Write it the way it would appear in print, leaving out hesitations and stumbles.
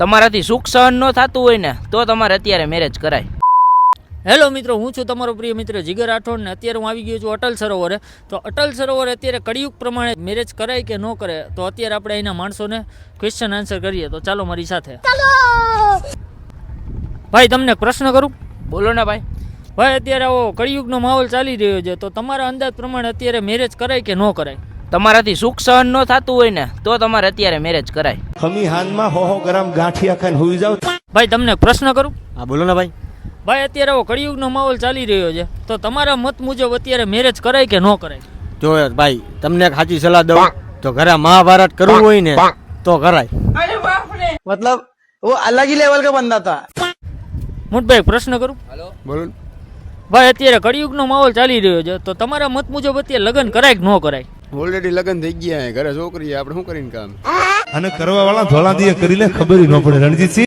તમારાથી સુખ સહન ન થતું હોય ને તો તમારે અત્યારે મેરેજ કરાય. હેલો મિત્રો, હું છું તમારો પ્રિય મિત્ર જીગર રાઠોડ ને અત્યારે હું આવી ગયો છું અટલ સરોવરે. તો અટલ સરોવરે અત્યારે કળિયુગ પ્રમાણે મેરેજ કરાય કે ન કરે, તો અત્યારે આપણે અહીંના માણસોને ક્વેશ્ચન આન્સર કરીએ. તો ચાલો મારી સાથે. ભાઈ, તમને એક પ્રશ્ન કરું? બોલો ને ભાઈ. ભાઈ, અત્યારે આવો કળિયુગનો માહોલ ચાલી રહ્યો છે, તો તમારા અંદાજ પ્રમાણે અત્યારે મેરેજ કરાય કે ન કરાય? તમારાથી સુખ સહન ન થતું હોય ને તો તમારે અત્યારે મેરેજ કરાય. ખમી હાનમાં 100 ગ્રામ ગાંઠિયા ખાઈને હુઈ જાવ. ભાઈ, તમને એક પ્રશ્ન કરું? હા બોલો ને ભાઈ. ભાઈ, અત્યારે આવો કળિયુગનો માહોલ ચાલી રહ્યો છે, તો તમારા મત મુજબ અત્યારે મેરેજ કરાય કે ન કરાય? જો ભાઈ, તમને એક સાચી સલાહ દઉં તો ઘરે મહાભારત કરવું હોય ને તો કરાય. मतलब वो अलग ही लेवल का बंदा था. મોટભાઈ, પ્રશ્ન કરું? બોલો. ભાઈ, અત્યારે કળિયુગનો માહોલ ચાલી રહ્યો છે, તો તમારા મત મુજબ અત્યારે લગ્ન કરાય કે ન કરાય? ઓલરેડી લગ્ન થઈ ગયા ઘરે છોકરી આપણે શું કરીને કામ. અને કરવા વાળા ધોળા દીએ કરી લે, ખબર ન પડે. રણજીતસિંહ